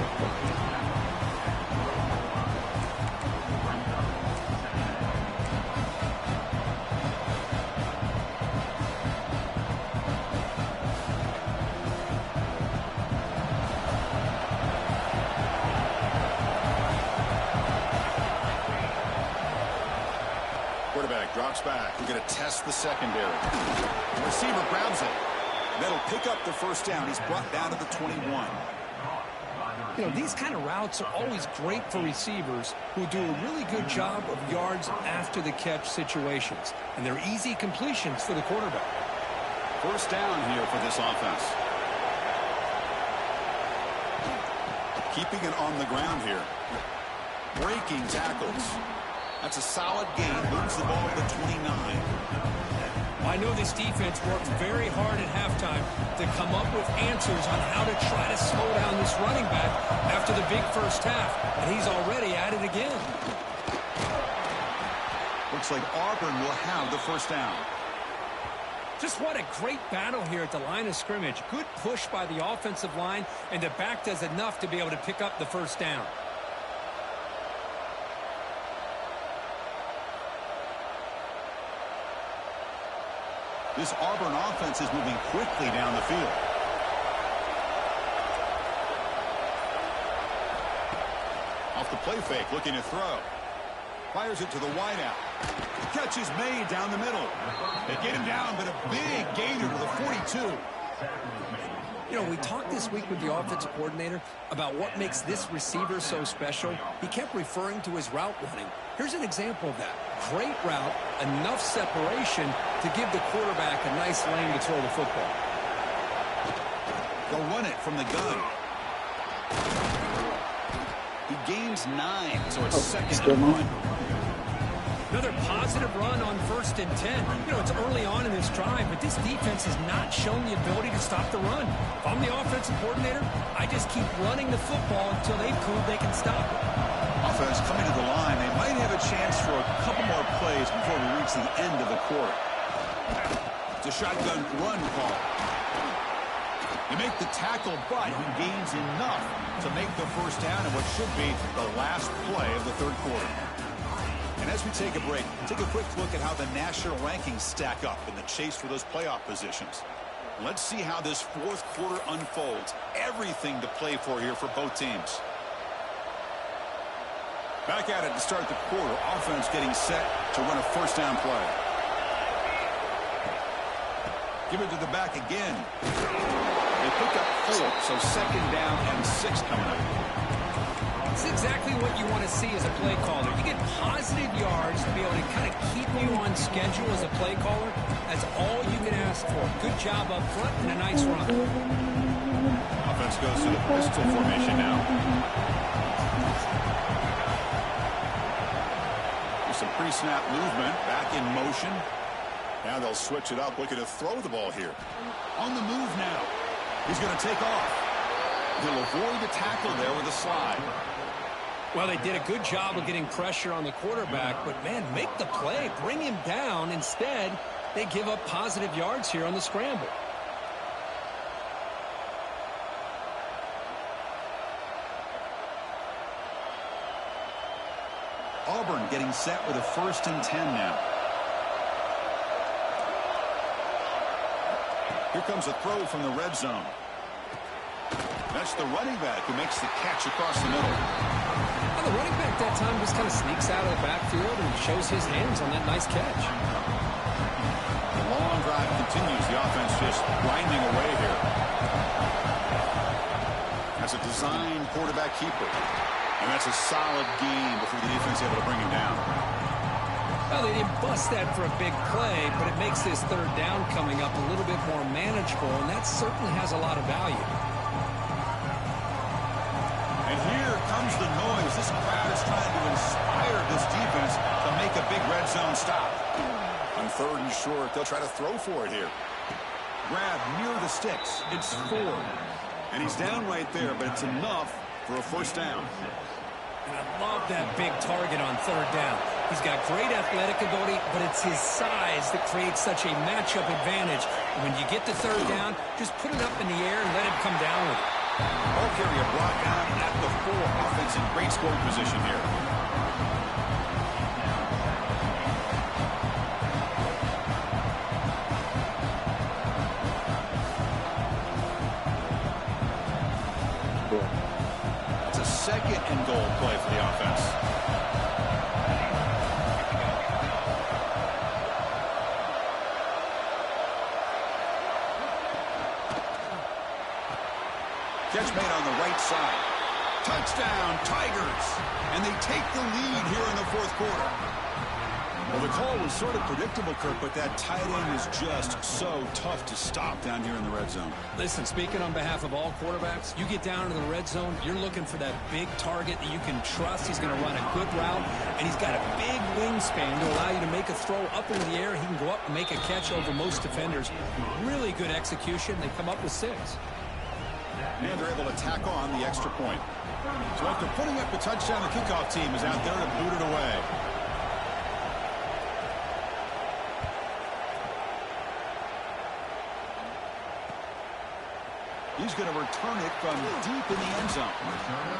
Quarterback drops back. We're going to test the secondary. The receiver grabs it. That'll pick up the first down. He's brought down to the 21. You know, these kind of routes are always great for receivers who do a really good job of yards after the catch situations. And they're easy completions for the quarterback. First down here for this offense. Keeping it on the ground here. Breaking tackles. That's a solid gain. Moves the ball to the 29. I know this defense worked very hard at halftime to come up with answers on how to try to slow down this running back after the big first half, and he's already at it again. Looks like Auburn will have the first down. Just what a great battle here at the line of scrimmage. Good push by the offensive line, and the back does enough to be able to pick up the first down. This Auburn offense is moving quickly down the field. Off the play fake, looking to throw. Fires it to the wideout. Catch is made down the middle. They get him down, but a big gainer to the 42. You know, we talked this week with the offensive coordinator about what makes this receiver so special. He kept referring to his route running. Here's an example of that. Great route, enough separation to give the quarterback a nice lane to throw the football. They'll run it from the gun. He gains 9, so it's second and 1. Another positive run on 1st and 10. You know, it's early on in this drive, but this defense has not shown the ability to stop the run. If I'm the offensive coordinator, I just keep running the football until they prove they can stop it. Offense coming to the line. They might have a chance for a couple more plays before we reach the end of the quarter. It's a shotgun run call. You make the tackle, but he gains enough to make the first down in what should be the last play of the third quarter. And as we take a break, take a quick look at how the national rankings stack up in the chase for those playoff positions. Let's see how this fourth quarter unfolds. Everything to play for here for both teams. Back at it to start the quarter. Offense getting set to run a first down play. Give it to the back again. They pick up 4, so second down and 6 coming up. It's exactly what you want to see as a play caller. You get positive yards to be able to kind of keep you on schedule as a play caller. That's all you can ask for. Good job up front and a nice run. Offense goes to the pistol formation now. There's some pre-snap movement. Back in motion. Now they'll switch it up. Looking to throw the ball here. On the move now. He's going to take off. He'll avoid the tackle there with a slide. Well, they did a good job of getting pressure on the quarterback, but, man, make the play. Bring him down. Instead, they give up positive yards here on the scramble. Auburn getting set with a 1st and 10 now. Here comes a throw from the red zone. That's the running back who makes the catch across the middle. Well, the running back that time just kind of sneaks out of the backfield and shows his hands on that nice catch. The long drive continues. The offense just grinding away here. That's a design quarterback keeper. And that's a solid gain before the defense is able to bring him down. Well, they didn't bust that for a big play, but it makes this third down coming up a little bit more manageable, and that certainly has a lot of value. And here comes the noise. This crowd is trying to inspire this defense to make a big red zone stop. On 3rd and short, they'll try to throw for it here. Grab near the sticks. It's 4. And he's down right there, but it's enough for a first down. And I love that big target on 3rd down. He's got great athletic ability, but it's his size that creates such a matchup advantage. And when you get to 3rd down, just put it up in the air and let him come down with it. Ball carrier brought down at the 4. Offense in great scoring position here. It's a 2nd and goal play for the offense. Catch made on the right side. Touchdown, Tigers. And they take the lead here in the 4th quarter. Well, the call was sort of predictable, Kirk, but that tight end is just so tough to stop down here in the red zone. Listen, speaking on behalf of all quarterbacks, you get down to the red zone, you're looking for that big target that you can trust. He's going to run a good route, and he's got a big wingspan to allow you to make a throw up into the air. He can go up and make a catch over most defenders. Really good execution. They come up with 6. And they're able to tack on the extra point. So after putting up the touchdown, the kickoff team is out there to boot it away. He's going to return it from deep in the end zone.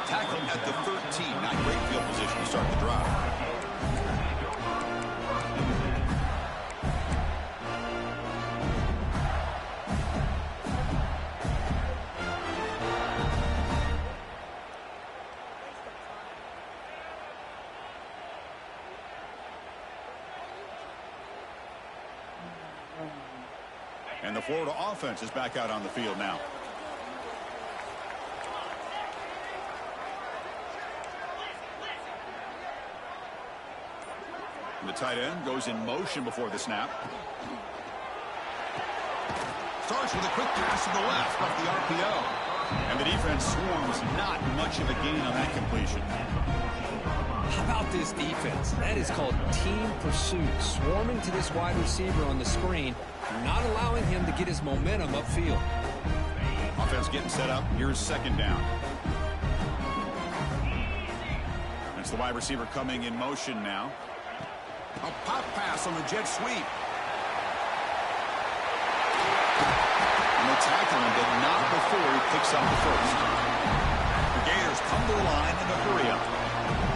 Tackled at the 13. Not great field position to start the drive. And the Florida offense is back out on the field now. The tight end goes in motion before the snap. Starts with a quick pass to the left off the RPO. And the defense swarms. Not much of a gain on that completion. How about this defense? That is called team pursuit. Swarming to this wide receiver on the screen, not allowing him to get his momentum upfield. Offense getting set up. Here's second down. It's the wide receiver coming in motion now. A pop pass on the jet sweep. And they tackle him, but not before he picks up the first. The Gators come to the line in a hurry up.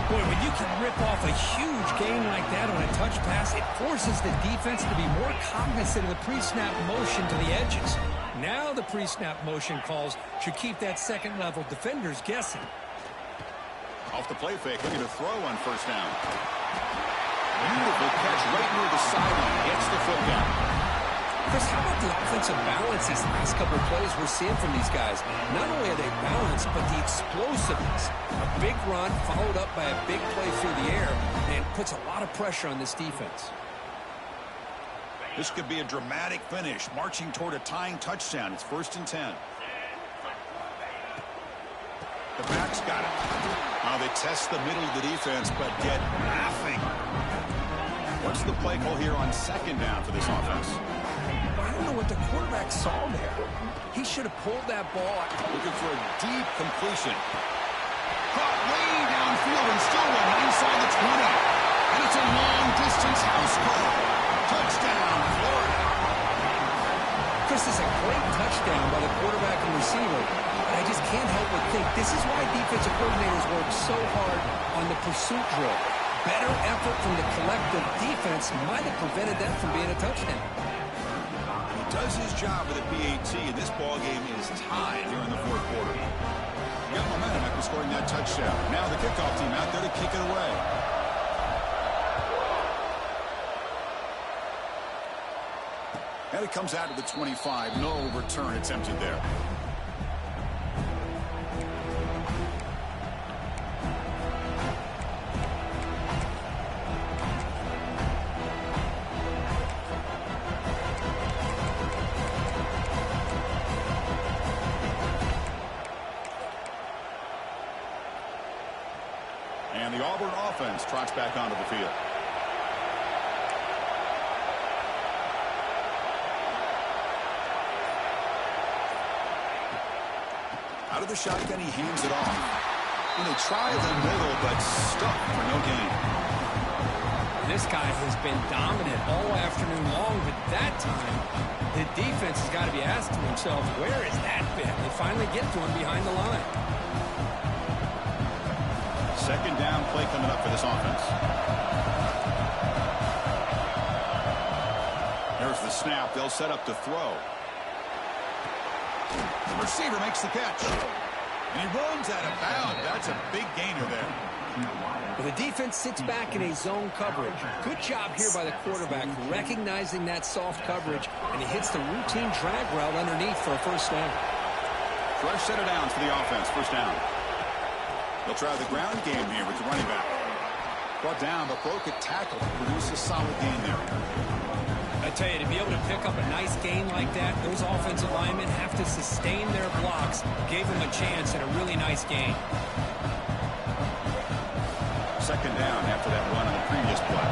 Boy, when you can rip off a huge gain like that on a touch pass, it forces the defense to be more cognizant of the pre-snap motion to the edges. Now the pre-snap motion calls should keep that second-level defenders guessing. Off the play fake, looking to throw on first down. Beautiful catch right near the sideline. Gets the foot down. Chris, how about the offensive balance these last couple of plays we're seeing from these guys? Not only are they balanced, but the explosiveness. A big run followed up by a big play through the air and puts a lot of pressure on this defense. This could be a dramatic finish, marching toward a tying touchdown. It's 1st and 10. The back's got it. Now they test the middle of the defense, but get nothing. What's the play call here on second down for this offense? I don't know what the quarterback saw there. He should have pulled that ball. Looking for a deep completion. Caught way downfield and still one inside the 20. And it's a long-distance house call. Touchdown, Florida. Chris, is a great touchdown by the quarterback and receiver. But I just can't help but think this is why defensive coordinators work so hard on the pursuit drill. Better effort from the collective defense might have prevented that from being a touchdown. He does his job with a PAT, and this ball game is tied here in the 4th quarter. Got momentum after scoring that touchdown. Now the kickoff team out there to kick it away. And it comes out to the 25. No return attempted there. And the Auburn offense trots back onto the field. Out of the shotgun, he hands it off. And they try the middle, but stuck for no gain. This guy has been dominant all afternoon long, but that time, the defense has got to be asking themselves, where has that been? They finally get to him behind the line. Second down play coming up for this offense. There's the snap. They'll set up to throw. The receiver makes the catch. And he runs out of bounds. That's a big gainer there. Well, the defense sits back in a zone coverage. Good job here by the quarterback, recognizing that soft coverage, and he hits the routine drag route underneath for a first down. Fresh set of downs for the offense. First down. They'll try the ground game here with the running back. Brought down, but broke a tackle to produce a solid gain there. I tell you, to be able to pick up a nice gain like that, those offensive linemen have to sustain their blocks. Gave them a chance at a really nice gain. Second down after that run on the previous play.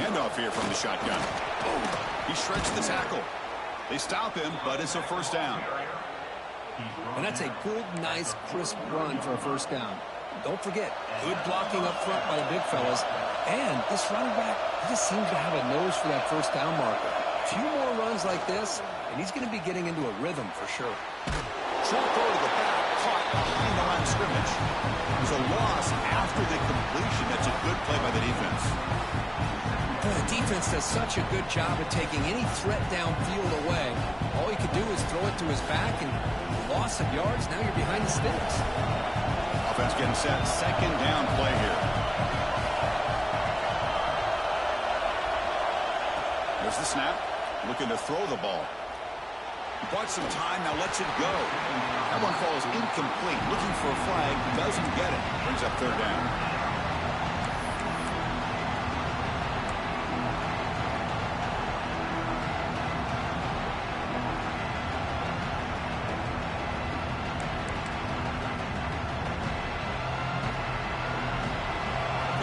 Handoff here from the shotgun. Oh, he shreds the tackle. They stop him, but it's a first down. And that's a good, nice, crisp run for a first down. Don't forget, good blocking up front by the big fellas. And this running back, he just seems to have a nose for that first down marker. A few more runs like this, and he's going to be getting into a rhythm for sure. Short throw to the back, caught behind the line of scrimmage. It was a loss after the completion. That's a good play by the defense. The defense does such a good job of taking any threat downfield away. All he could do is throw it to his back, and loss of yards, now you're behind the sticks. Offense getting set. Second down play here. There's the snap. Looking to throw the ball. He bought some time, now lets it go. That one falls incomplete. Looking for a flag, doesn't get it. Brings up third down.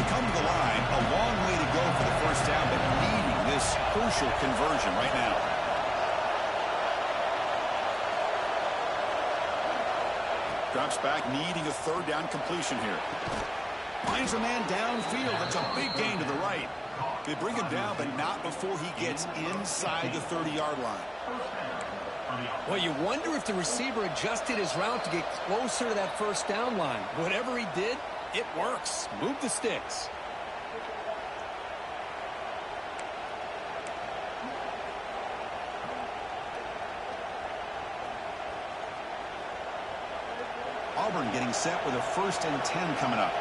Come to the line, a long way to go for the first down, but needing this crucial conversion right now. Drops back, needing a third down completion here. Finds a man downfield. That's a big gain to the right. They bring him down, but not before he gets inside the 30-yard line. Well, you wonder if the receiver adjusted his route to get closer to that first down line. Whatever he did, it works. Move the sticks. Auburn getting set with a 1st and 10 coming up.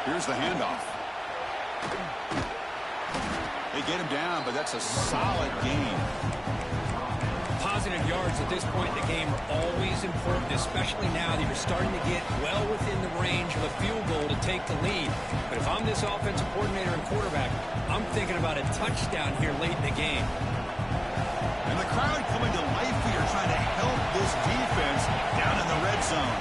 Here's the handoff. They get him down, but that's a solid gain. Positive yards at this point in the game are always important, especially now that you're starting to get well within the range of a field goal to take the lead. But if I'm this offensive coordinator and quarterback, I'm thinking about a touchdown here late in the game. And the crowd coming to life here, trying to help this defense down in the red zone.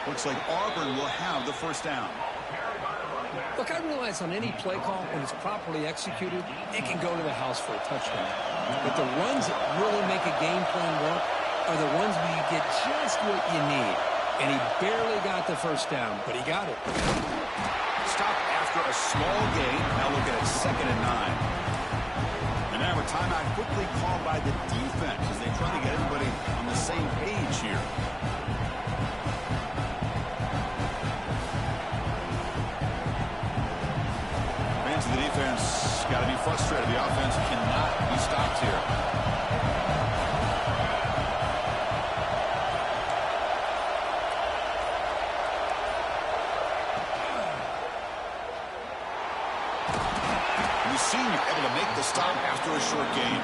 Looks like Auburn will have the first down. Look, I realize on any play call, when it's properly executed, it can go to the house for a touchdown. But the runs that really make a game plan work are the ones where you get just what you need. And he barely got the first down, but he got it. Stop after a small gain. Now looking at 2nd and 9. And now a timeout quickly called by the defense as they try to get everybody on the same page here. Fans of the defense got to be frustrated. The offense cannot be stopped here. Senior able to make the stop after a short gain.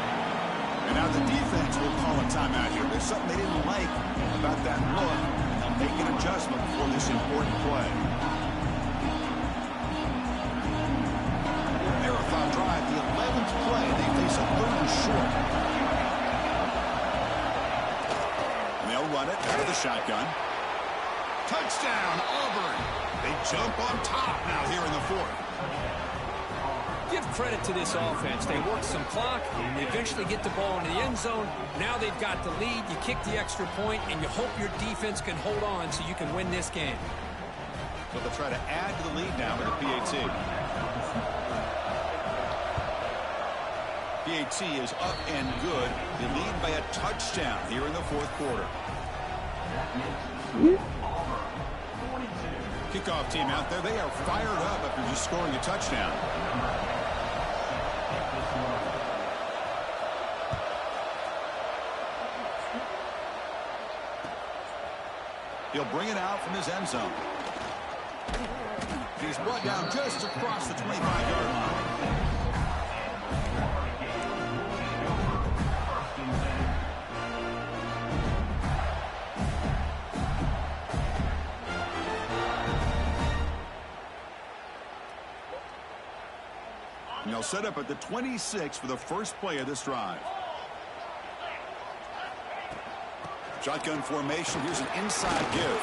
And now the defense will call a timeout here. There's something they didn't like about that look. They'll make an adjustment for this important play. Marathon drive, the 11th play. They face a 3rd and short. And they'll run it out of the shotgun. Touchdown, Auburn. They jump on top now here in the 4th. Give credit to this offense. They work some clock. They eventually get the ball into the end zone. Now they've got the lead. You kick the extra point, and you hope your defense can hold on so you can win this game. So they'll try to add to the lead now with a PAT. PAT is up and good. They lead by a touchdown here in the 4th quarter. Kickoff team out there. They are fired up after just scoring a touchdown. He'll bring it out from his end zone. He's brought down just across the 25-yard line. And they'll set up at the 26 for the first play of this drive. Shotgun formation. Here's an inside give.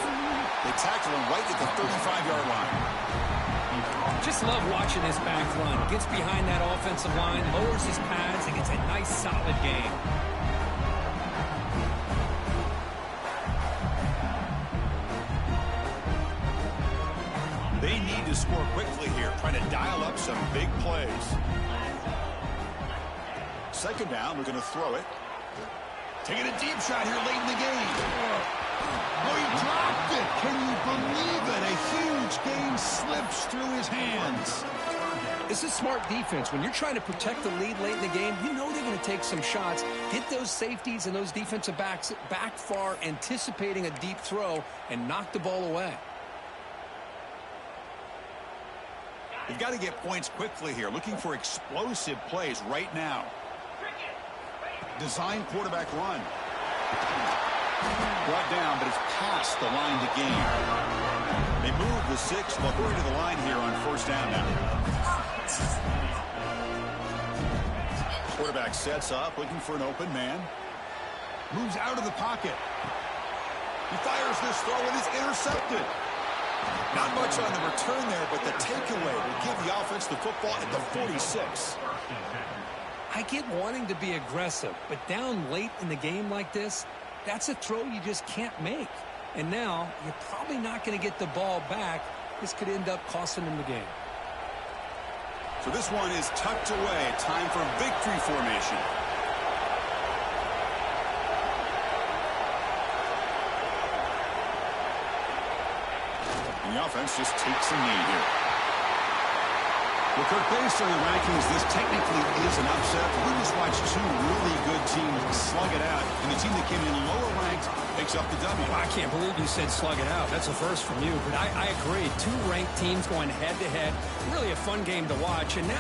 They tackle him right at the 35-yard line. Just love watching this back run. Gets behind that offensive line, lowers his pads, and gets a nice, solid gain. They need to score quickly here, trying to dial up some big plays. Second down, we're going to throw it. Taking a deep shot here late in the game. Oh, he dropped it. Can you believe it? A huge gain slips through his hands. This is smart defense. When you're trying to protect the lead late in the game, you know they're going to take some shots, get those safeties and those defensive backs back far, anticipating a deep throw, and knock the ball away. They've got to get points quickly here, looking for explosive plays right now. Design quarterback run. Brought down, but it's past the line to gain. They move the 6. They'll go to the line here on first down now. Quarterback sets up, looking for an open man. Moves out of the pocket. He fires this throw and it's intercepted. Not much on the return there, but the takeaway will give the offense the football at the 46. I get wanting to be aggressive, but down late in the game like this, that's a throw you just can't make. And now you're probably not going to get the ball back. This could end up costing them the game. So this one is tucked away. Time for victory formation. And the offense just takes a knee here. Well, Kirk, based on the rankings, this technically is an upset. We just watched two really good teams slug it out, and the team that came in lower ranked picks up the W. I can't believe you said slug it out. That's a first from you, but I agree. Two ranked teams going head-to-head. Really a fun game to watch, and now